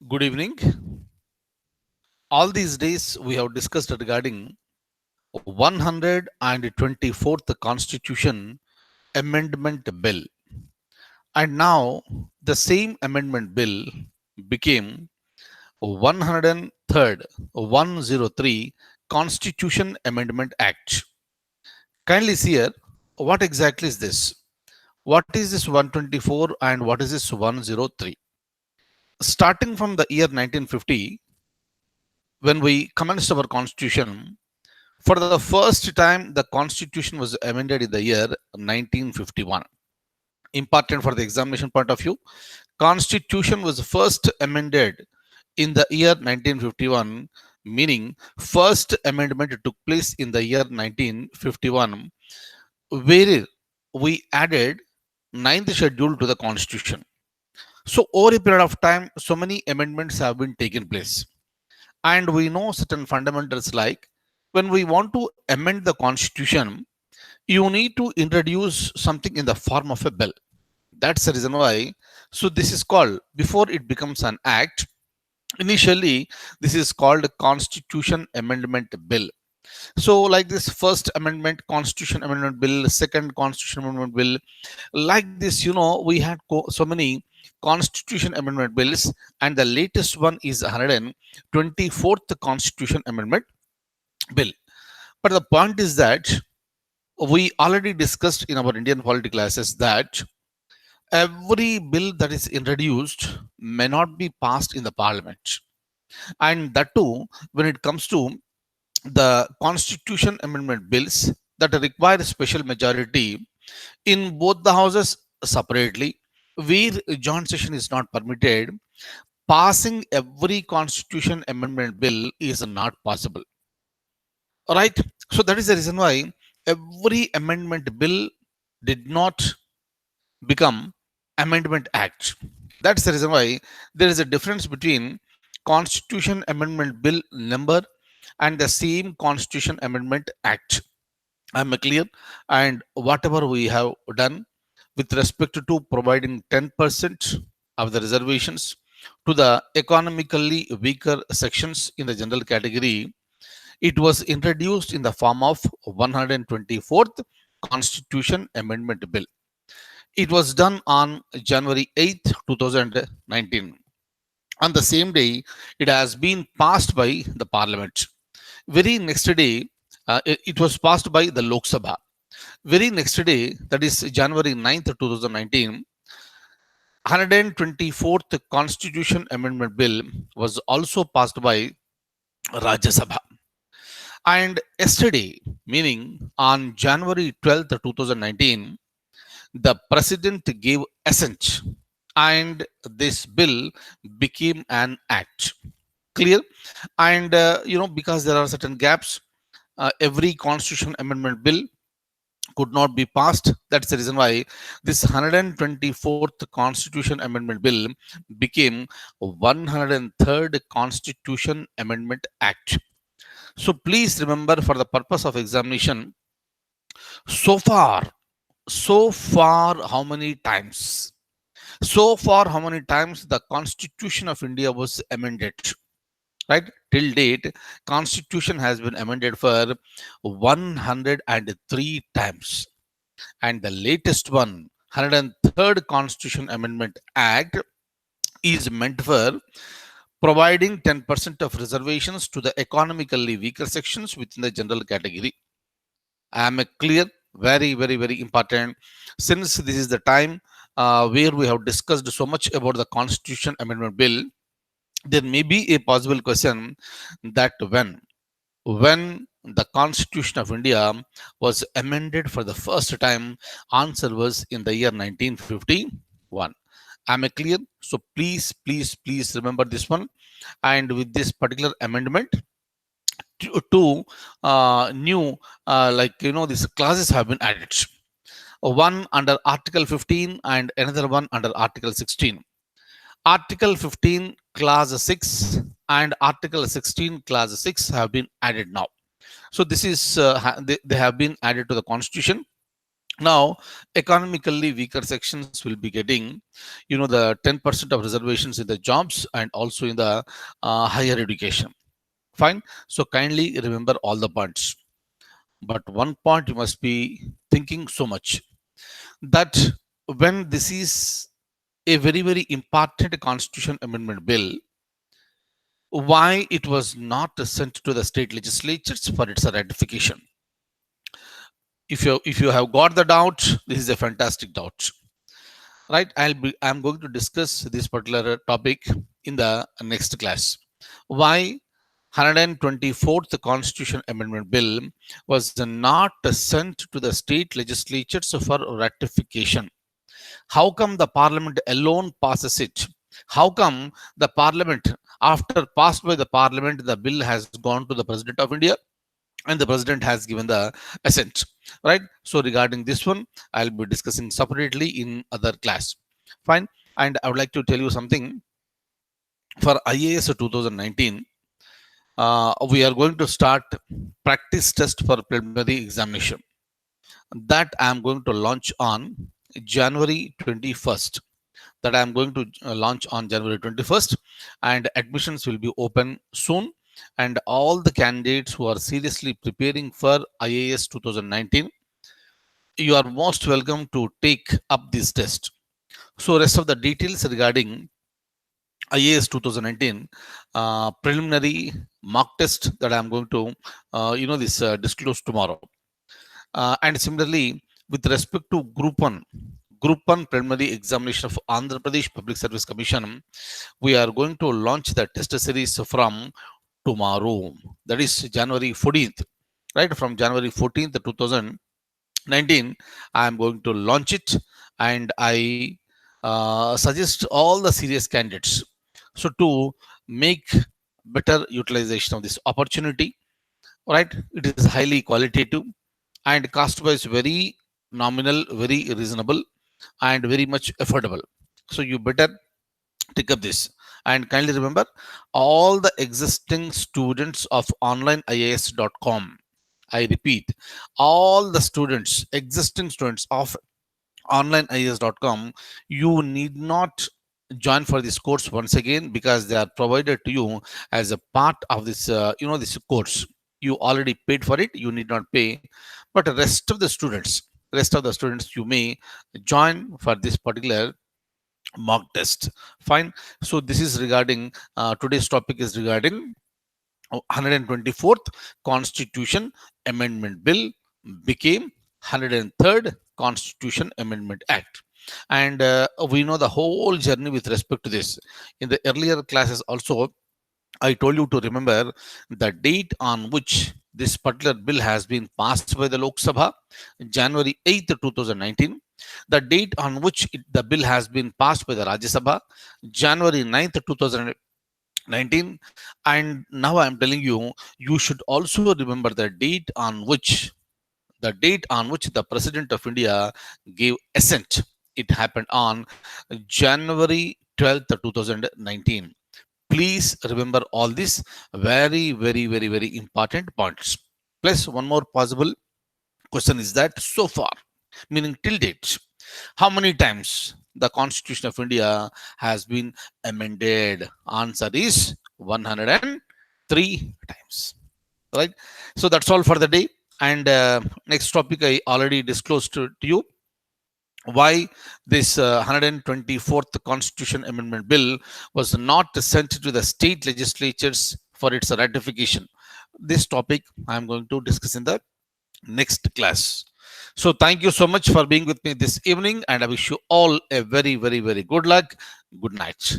Good evening. All these days we have discussed regarding 124th Constitution Amendment Bill. And now the same amendment bill became 103rd 103 Constitution Amendment Act. Kindly see here, what exactly is this? What is this 124 and what is this 103? Starting from the year 1950, when we commenced our constitution, for the first time, the Constitution was amended in the year 1951. Important for the examination point of view, Constitution was first amended in the year 1951, meaning first amendment took place in the year 1951, where we added ninth schedule to the Constitution. So over a period of time, so many amendments have been taken place. And we know certain fundamentals like when we want to amend the constitution, you need to introduce something in the form of a bill. That's the reason why. So this is called, before it becomes an act, initially this is called Constitution Amendment Bill. So like this first amendment Constitution Amendment Bill, second Constitution Amendment Bill, like this, we had so many Constitution Amendment bills, and the latest one is 124th Constitution Amendment Bill. But the point is that we already discussed in our Indian polity classes that every bill that is introduced may not be passed in the parliament. And that too, when it comes to the Constitution Amendment bills that require special majority in both the houses separately, where joint session is not permitted, passing every Constitution Amendment bill is not possible. Right? So that is the reason why every amendment bill did not become Amendment Act. That's the reason why there is a difference between Constitution Amendment Bill number and the same Constitution Amendment Act. I'm clear. And whatever we have done with respect to providing 10% of the reservations to the economically weaker sections in the general category, it was introduced in the form of 124th Constitution Amendment Bill. It was done on January 8th, 2019. On the same day, it has been passed by the Parliament. Very next day, it was passed by the Lok Sabha. Very next day, that is January 9th, 2019, 124th Constitution Amendment Bill was also passed by Rajya Sabha. And yesterday, meaning on January 12th, 2019, the President gave assent and this bill became an act. Clear? And, because there are certain gaps, every Constitution Amendment Bill could not be passed. That's the reason why this 124th Constitution Amendment Bill became 103rd Constitution Amendment Act. So please remember, for the purpose of examination, so far, how many times? So far, how many times the Constitution of India was amended? Right? Till date, Constitution has been amended for 103 times. And the latest one, 103rd Constitution Amendment Act, is meant for providing 10% of reservations to the economically weaker sections within the general category. I am clear? Very, very, very important. Since this is the time where we have discussed so much about the Constitution Amendment Bill, there may be a possible question that when the Constitution of India was amended for the first time, answer was in the year 1951. Am I clear? So please remember this one. And with this particular amendment, two new these clauses have been added. One under Article 15 and another one under Article 16. Article 15 clause 6 and Article 16 clause 6 have been added now. So this is they have been added to the Constitution. Now, economically weaker sections will be getting, the 10% of reservations in the jobs and also in the higher education. Fine. So kindly remember all the points. But one point you must be thinking so much that when this is a very, very important constitution amendment bill, why it was not sent to the state legislatures for its ratification? If you have got the doubt, this is a fantastic doubt, right? I'm going to discuss this particular topic in the next class. Why 124th constitution amendment bill was not sent to the state legislatures for ratification? How come the parliament alone passes it? How come the parliament, after passed by the parliament, the bill has gone to the president of India and the president has given the assent, right? So regarding this one, I'll be discussing separately in other class. Fine. And I would like to tell you something. For IAS 2019, we are going to start practice test for preliminary examination that I am going to launch on January 21st. That I am going to launch on January 21st, and admissions will be open soon. And all the candidates who are seriously preparing for IAS 2019, you are most welcome to take up this test. So rest of the details regarding IAS 2019 preliminary mock test that I am going to disclose tomorrow. And similarly, with respect to Group 1 preliminary examination of Andhra Pradesh Public Service Commission, we are going to launch the test series from tomorrow. That is January 14th, right? From January 14th, 2019, I am going to launch it, and I suggest all the serious candidates so to make better utilization of this opportunity, right? It is highly qualitative and cost wise very nominal, very reasonable, and very much affordable. So you better take up this. And kindly remember, all the existing students of onlineias.com, I repeat, all the students, existing students of onlineias.com, you need not join for this course once again, because they are provided to you as a part of this this course. You already paid for it, you need not pay. But rest of the students you may join for this particular mock test. Fine. So this is regarding today's topic is regarding 124th constitution amendment bill became 103rd constitution amendment act. And we know the whole journey with respect to this. In the earlier classes also, I told you to remember the date on which this particular bill has been passed by the Lok Sabha, January 8th, 2019. The date on which the bill has been passed by the Rajya Sabha, January 9th, 2019. And now I am telling you, you should also remember the date on which the President of India gave assent. It happened on January 12th, 2019. Please remember all these very, very, very, very important points. Plus, one more possible question is that so far, meaning till date, how many times the Constitution of India has been amended? Answer is 103 times. Right? So that's all for the day. And next topic I already disclosed to you. Why this 124th constitution amendment bill was not sent to the state legislatures for its ratification? This topic I am going to discuss in the next class. So thank you so much for being with me this evening, and I wish you all a very, very, very good luck. Good night.